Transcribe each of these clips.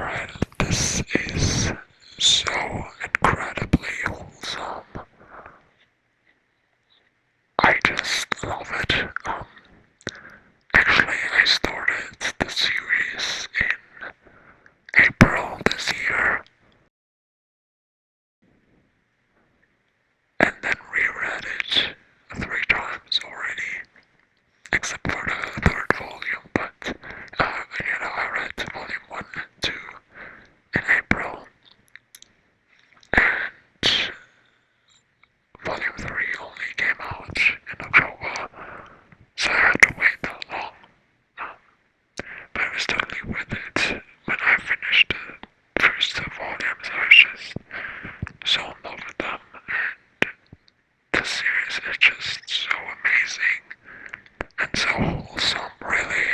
Alright, this is so incredibly wholesome. I just love it. Actually, I started the series in April this year and then reread it 3 times already, except for the third volume, but I read volume 1 and 2 in April, and volume 3 only came out in October, so I had to wait that long. But I was totally with it when I finished the first 2 volumes. I was just so in love with them, and the series is just so amazing and so wholesome, really.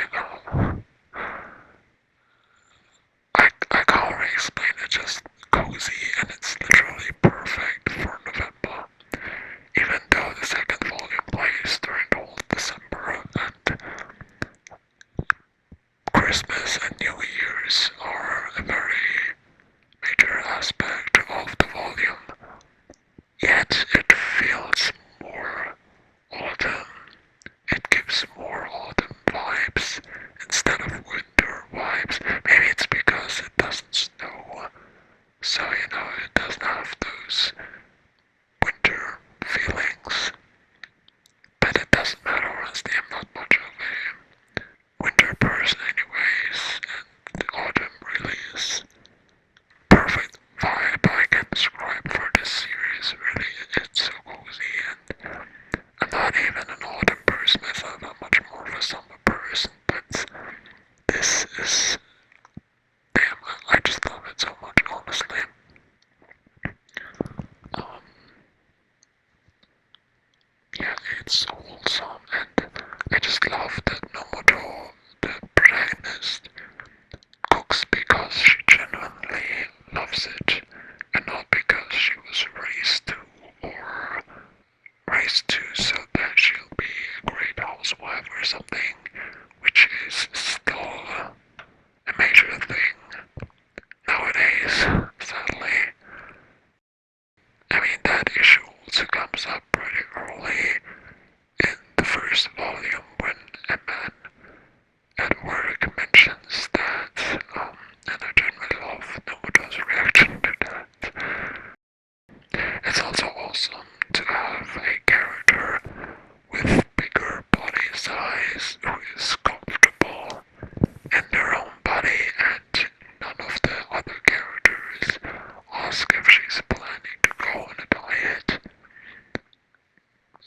I can't really explain it, just cozy, and it's literally perfect for November. Even though the second volume plays during the whole December, and Christmas and New Year's are a very major aspect of the volume, yet it feels more autumn. It gives more autumn vibes instead of winter vibes. Maybe it's because it doesn't snow, so it doesn't have those winter feelings. But it doesn't matter, honestly. I'm not much of a winter person anyways, and the autumn really is perfect vibe I can describe for this series. Really, it's so cozy, and I'm not even an autumn person myself. I'm much more of a summer person, but this is, damn, I just love it so much, honestly. Um, yeah, it's so wholesome, and I just love that Nomoto, the protagonist, cooks because she genuinely loves it, and not because she was raised to, or raised to so that she'll be a great housewife or something, which is still a major thing nowadays, sadly. I mean, that issue also comes up pretty early in the first volume when a man at work mentions that, and I genuinely love Nobuto's reaction to that. It's also awesome to have a character with bigger body size who is comfortable in their own body, and none of the other characters ask if she's planning to go on a diet.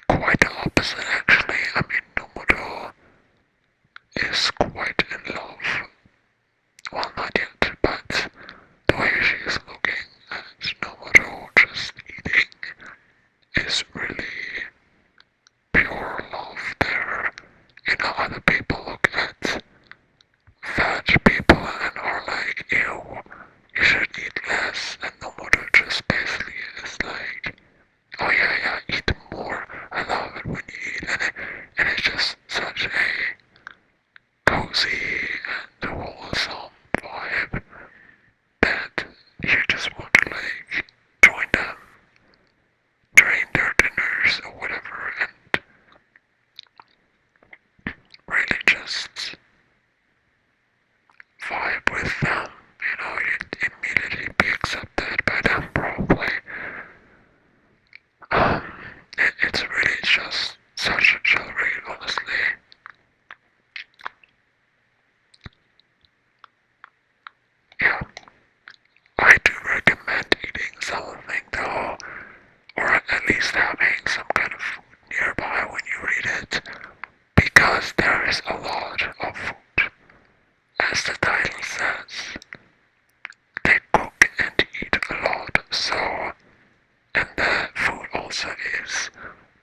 Quite the opposite, actually. I mean, Nomoto is quite in love. Well, not yet, but the way she is looking at Nomoto just eating is really pure love there. Other people look at fat people and are like, ew, you should eat less, and Nomoto just basically is like, oh yeah, eat more. I love it when you eat, and it's just such a cozy and wholesome vibe that you just want to like join them during their dinners or whatever, and really just vibe with them. You'd immediately be accepted by them probably. Um, it's really just such a chill read, honestly. Yeah, I do recommend eating something though, or at least having some kind of food nearby when you read it, because there is a lot of food. As the title says, they cook and eat a lot, so, and the food also is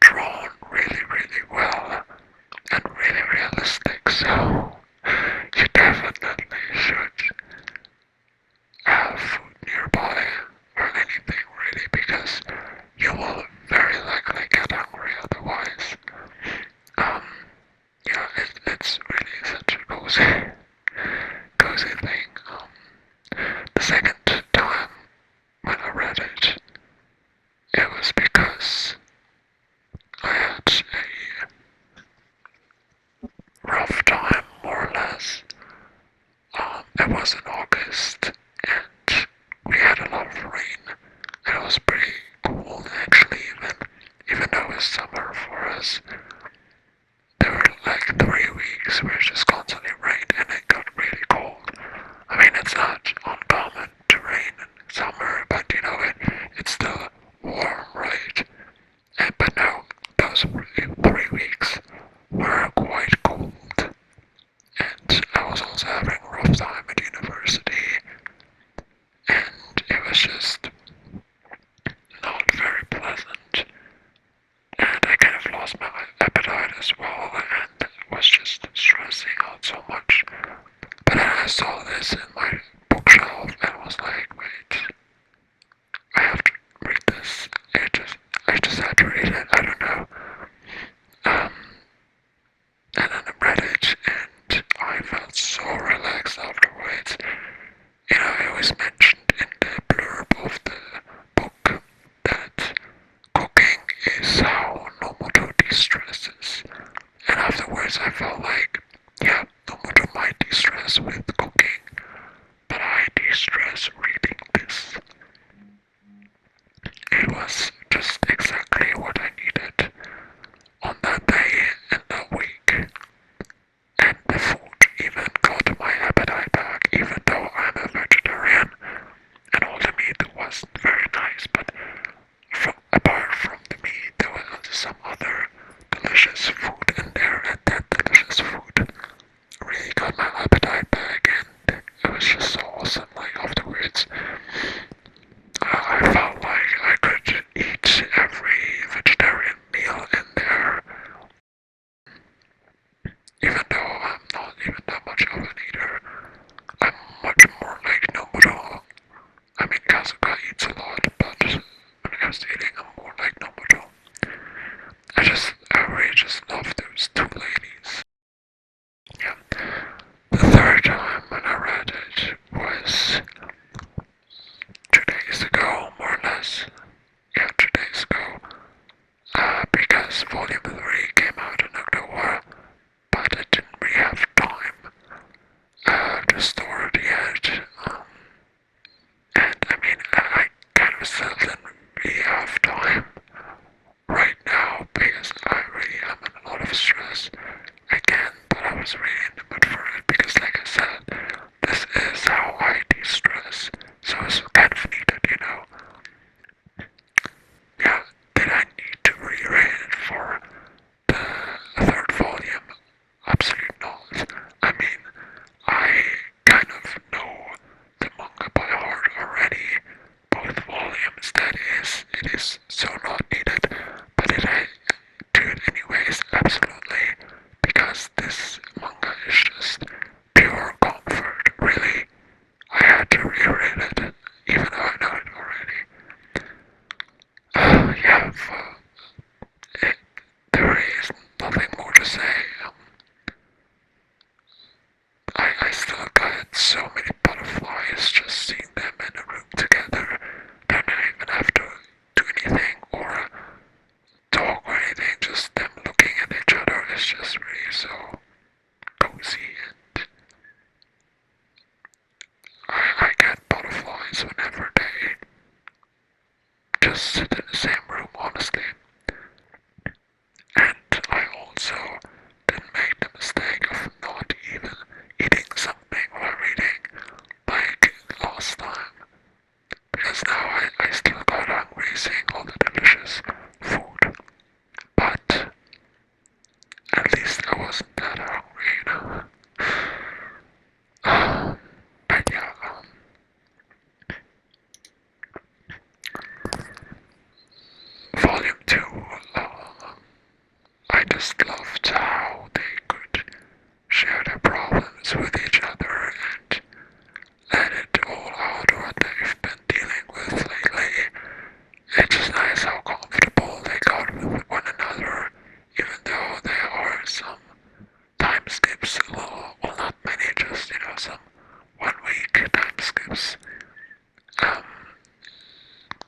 drawn really well and really realistic, so you definitely should have food nearby or anything really, because you will very likely get hungry otherwise. Um, yeah, it's really such a cozy thing. It was in August, and we had a lot of rain, and it was pretty cold actually. Even though it was summer for us, there were like 3 weeks where it just constantly rained, and it got really cold. I mean, it's not uncommon to rain in summer, but you know, it's still warm, right? But no, those 3 weeks were quite cold, and I was also having a rough time at university, and it was just not very pleasant, and I kind of lost my appetite as well, and was just stressing out so much. But then I saw this in my bookshelf and was like, wait, I have to read this. I just had to read it. I don't know. Um, and then I read it, and I felt so relaxed afterwards. You know, I always mentioned in the blurb of the book that cooking is how Nomoto de-stresses. And afterwards I felt like, yeah, Nomoto might de-stress with cooking, but I de-stress reading this. It was just exactly what I needed on that day and that week. And the food even got my appetite back, even though I'm a vegetarian and all the meat wasn't very nice, but apart from the meat, there was some other delicious food in there, and that delicious food really got my appetite back, and it was just so awesome. Like afterwards, I felt like I could eat every vegetarian meal in there, even though I'm not even that much of an eater. I'm much more like Nobuto. I mean, Kasuga eats a lot, but when it comes to eating, I'm more like Nobuto. I really just love those two ladies. Yeah. The third time when I read it was 2 days ago, more or less. Yeah, 2 days ago. Because Volume 3 came out in October, but I didn't really have time to store it yet. And I mean, I kind of still didn't really have time right now because I really am in a lot of stress again, but I was really in the mood for it because, like I said, this is how I de-stress, so it's kind of needed, you know. Yeah, did I need to reread it for the third volume? Absolutely not. I mean, I kind of know the manga by heart already, both volumes, it is so not needed, but did I do it anyways? Absolutely, because this manga is just pure comfort, really. I had to reread it, even though I know it already. Yeah, there is nothing more to say. I still got so many butterflies just seeing them in a room together. Don't even have to do anything or talk or anything, just them looking at each other is just really so cozy, and I get butterflies whenever they just sit in the same room, honestly. And I also didn't make the mistake of not even eating something while reading like last time. Because now I still got hungry seeing all the delicious food. But at least I wasn't that hungry, you know. But yeah, Volume 2, I just loved how they could share their problems with each other and let it all out what they've been dealing with lately. It's just nice how comfortable they got with one another, even though there are some time skips, well, not many, just, you know, some 1 week time skips. Um,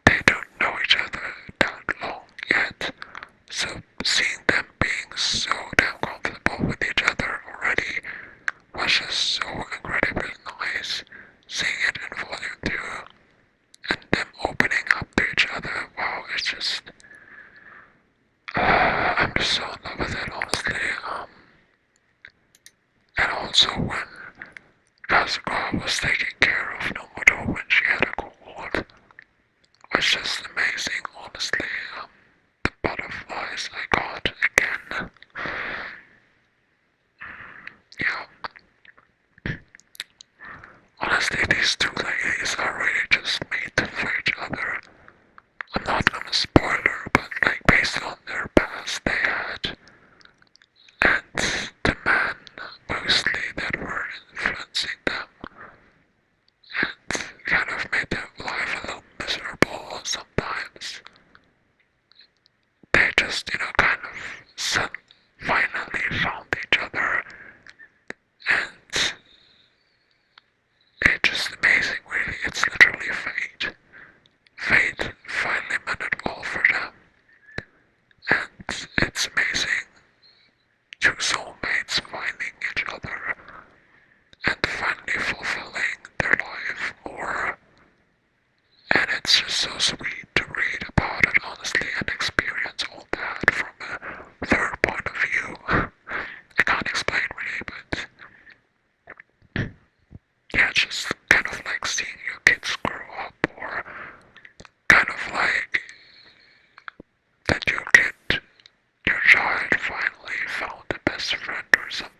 they don't know each other that long yet, so seeing them being so damn comfortable with each other already was just so incredibly nice. taking care of Nomoto when she had a cold was just amazing, honestly. The butterflies I got again. Yeah, honestly, these two ladies are really just made for each other. I'm not gonna spoil her, but like based on their past they had, and the man mostly that were influencing them, and kind of made their life a little miserable sometimes. They just, kind of finally found each other, and it's just amazing, really. It's literally fate. Fate finally meant it all for them, and it's amazing. Two soulmates finding each other and finally fulfilling their life more, and it's just so sweet to read about it, honestly, and experience all that from a third point of view. I can't explain really, but yeah, it's just kind of like seeing your kids grow up, or kind of like that your child finally found a best friend or something.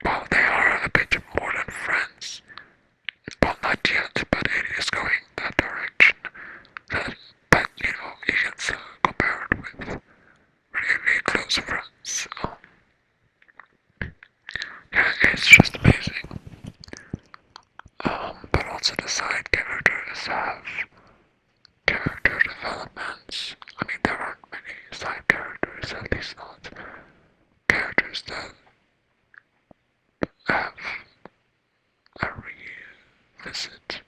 Well, they are a bit more than friends. Well, not yet, but it is going that direction. But you can still compare it with really, really close friends. Yeah, it's just amazing. But also the side characters have character developments. I mean, there aren't many side characters, at least not characters that have a revisit.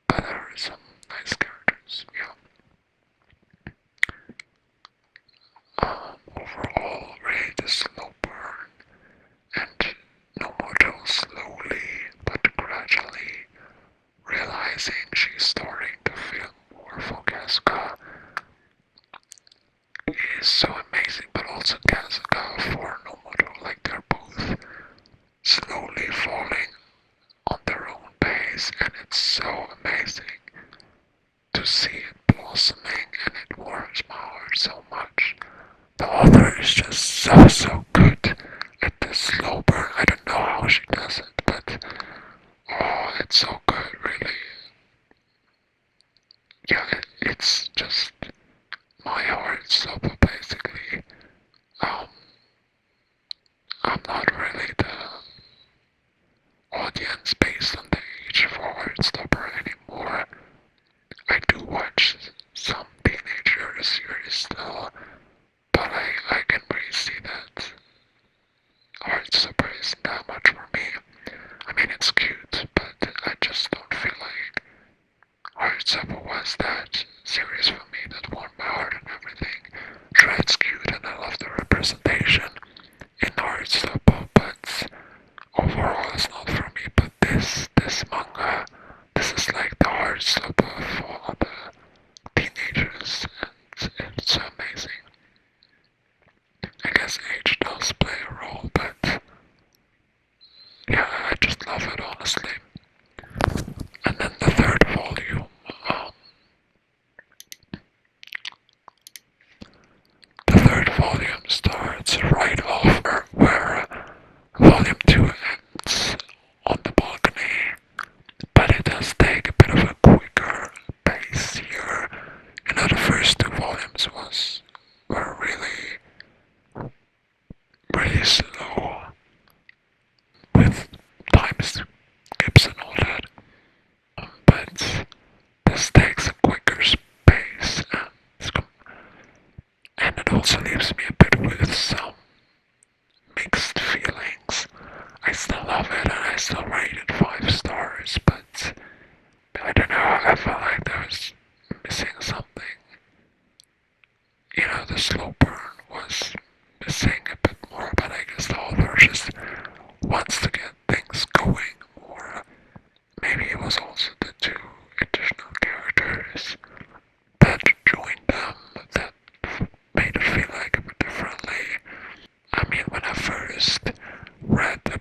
But there are some nice characters, yeah. Overall, really the slow burn, and Nomoto slowly but gradually realizing she's starting to feel more for Kasuga is so amazing, but also Kasuga for Nomoto, like they're both slowly falling on their own pace, and it's so amazing to see it blossoming, and it warms my heart so much. The author is just so good at this slow burn. I don't know how she does it, but oh, it's so good, really. Yeah, it's just my heart stopper, basically. Um, I'm not really the audience based on the age for Heartstopper anymore. I do watch some teenager series still, but I can really see that Heartstopper isn't that much for me. I mean, it's cute, but I just don't feel like Heartstopper was that series for me that warmed my heart and everything. Sure, it's cute and I love the representation in Heartstopper, but overall it's not for me. But this manga, this is like the Heartstopper for the teenagers, and it's so amazing. I guess age does play a role, but yeah, I just love it, honestly. And then the third volume, um, the third volume starts right off where volume 2 ends, on the balcony, but it does take a bit of a quicker pace here. The first two volumes were really slow with time skips and all that, but this takes a quicker pace, and it also leaves me a bit with some mixed feelings. I still love it and I still rate it 5 stars, but I don't know, I felt like there was missing something. The slow burn was missing a bit more, but I guess the author just wants to get things going more. Maybe it was also the two additional characters that joined them that made it feel like a bit differently. I mean, when I first read the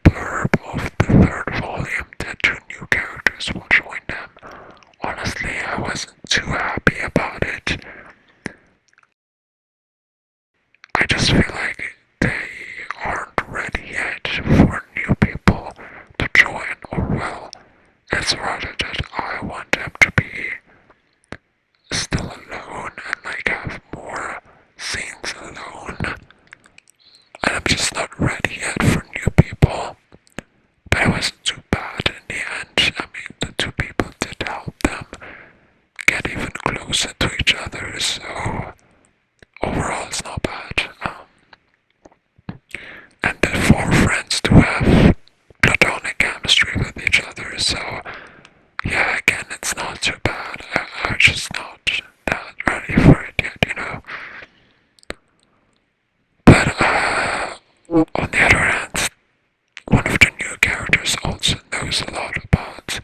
was a lot about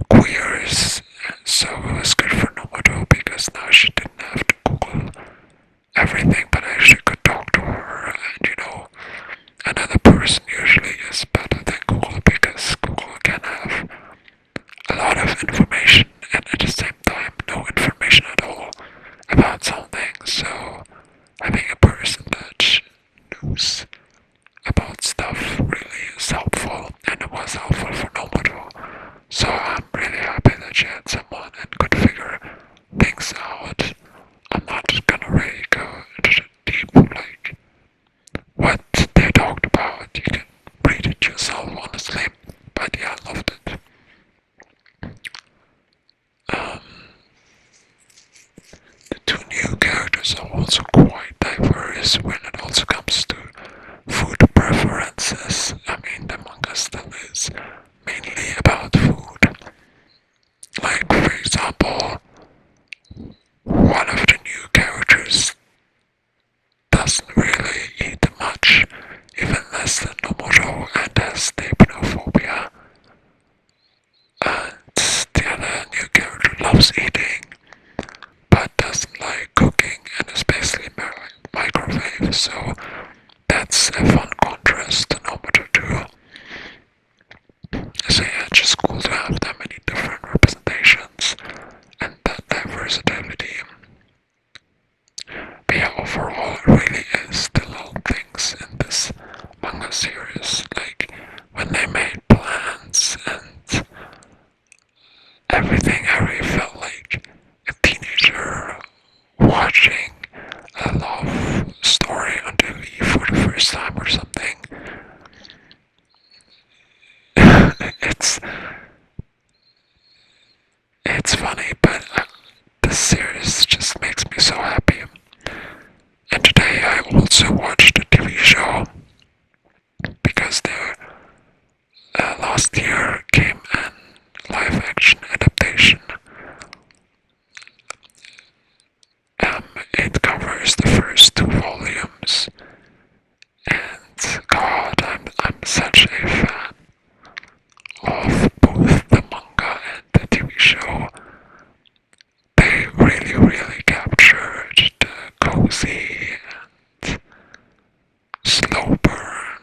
queers, so it was good for Nomoto because now she didn't have to Google everything, but actually could talk to her, and another person usually is better than Google because Google can have a lot of information and at the same time no information at all about something, so having a person that knows about stuff really is helpful, and it was helpful for Nomoto. So I'm really happy that she had someone and could figure things out. I'm not gonna really go into the deep, like, what they talked about. You can read it yourself, honestly. But yeah, I loved it. Um, the two new characters are also quite diverse when it also comes to food preferences. I mean, the manga still is mainly about food. Like, for example, one of the new characters doesn't really eat much, even less than Nomoro, and has stapnophobia. And the other new character loves eating, but doesn't like cooking and is basically microwave, so that's a fun contrast to Nomoro too. So yeah, it's just cool to have that many different representations and that diversity. But yeah, overall, it really is the little things in this manga series, like when they made plans and everything. I really felt like a teenager watching a love story on TV for the first time or something. it's it's funny, but this series just makes me so happy. And today I also watched a TV show because there last year came an live action adaptation. It covers the first two volumes, and God, I'm such a fan of both the manga and the TV show. They really captured the cozy and slow burn.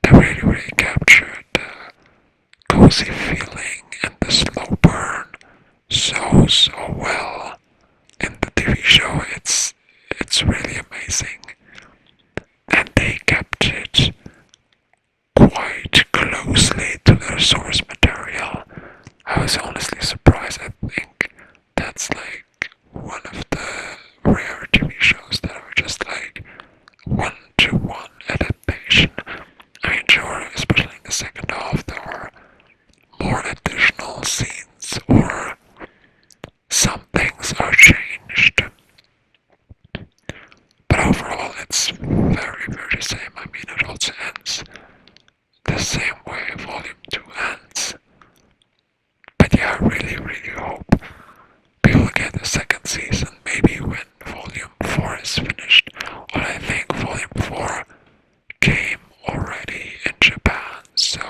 They really captured the cozy feeling and the slow burn so well. In the TV show, it's really amazing, and they kept it quite closely to their source material. I was honestly surprised. I think that's like one of the rare TV shows that are just like one-to-one adaptation. I mean, sure, especially in the second half, there are more additional scenes or some things are changed. But overall, it's very the same. I mean, it also ends the same way Volume 2 ends. But yeah, I really hope we will get a second season, maybe when Volume 4 is finished. Well, I think Volume 4 came already in Japan, so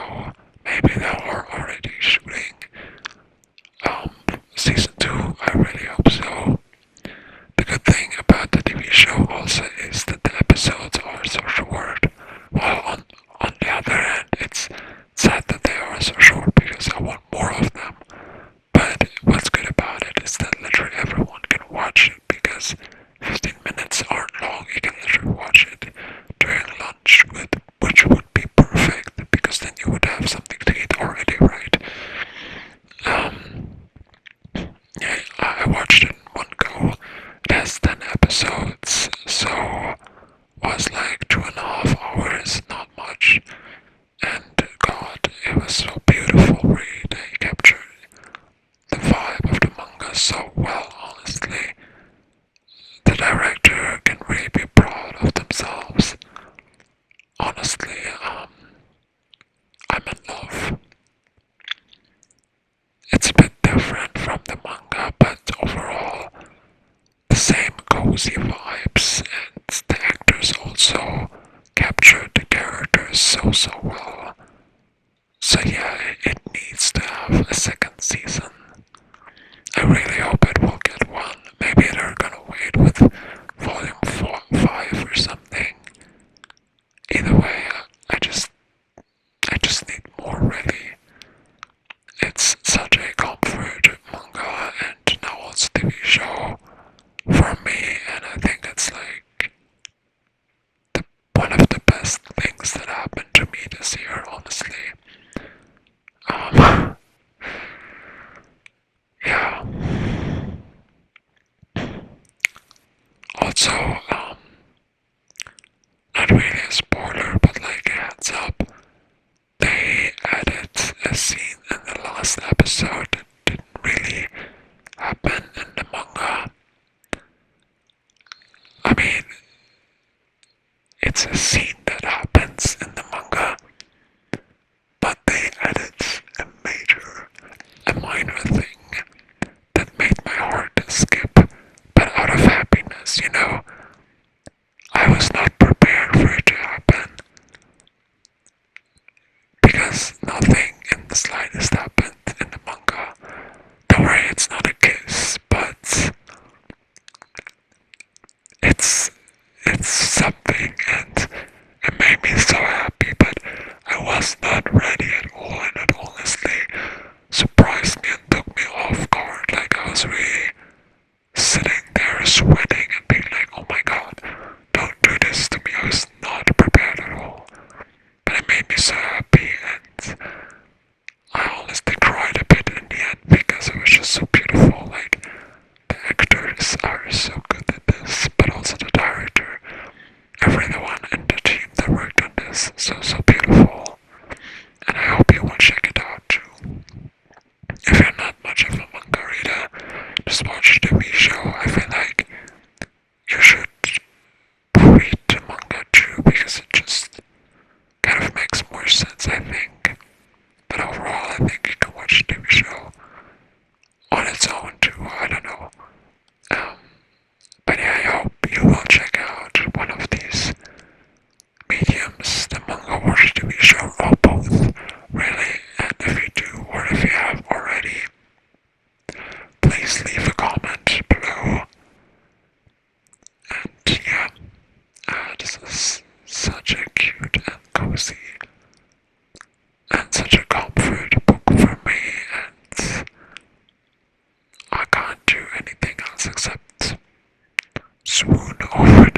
maybe they are already shooting season 2. I really hope so. The good thing about the TV show also is that the episodes are so short, while on the other hand, it's sad that they are so short because I want more of them. But what's good about it is that literally everyone can watch it because 15 minutes aren't long. You can literally watch it during lunch, which would be perfect because then you would have something to eat already, right? Yeah, I watched it in one go. It has 10 episodes, so was like 2.5 hours, not much. And God, it was so beautiful read. He captured the vibe of the manga so well, honestly. The director can really be proud of themselves. Honestly, I'm in love. It's a bit different from the manga, but overall, the same cozy vibes, and the actors also captured the characters so well. So yeah, it needs to have a second season. I really hope it will get one. Maybe they're gonna wait with volume 5 or something. Either way, I just need more really. It's such a comfort manga and now it's TV show for me, and I think it's like one of the best things that happened to me this year, honestly. Um, yeah. Also, not really a spoiler, but like a heads up, they added a scene in the last episode that didn't really happen in the manga. I mean, it's a scene that happens in the manga, but they added a minor thing that made my heart skip, but out of happiness, you know. I was not prepared for it to happen because nothing in the slightest happened in the manga. Don't worry, it's not a kiss, but it's it's something, and it made me so happy, but I was not ready at all, and it honestly surprised me and took me off guard. Like I was really sitting there sweating and being like, oh my god, don't do this to me. I was not prepared at all. But it made me so happy, and I honestly cried a bit in the end because it was just so beautiful. Like, the actors are so good at this, but also the director, everyone in the team that worked on this, so beautiful. And I hope you will check it out too. If you're not much of a manga reader, just watch the TV show. I feel like you should read the manga too because it just kind of makes more sense, I think. But overall, I think you can watch the TV show on its own too. I don't know. Um, but yeah, I hope you will check out one of these mediums, the manga or the TV show, or both, really. And if you do, or if you have already, please leave a comment below. And yeah, this is such a cute and cozy and such a comfort book for me, and I can't do anything else except swoon over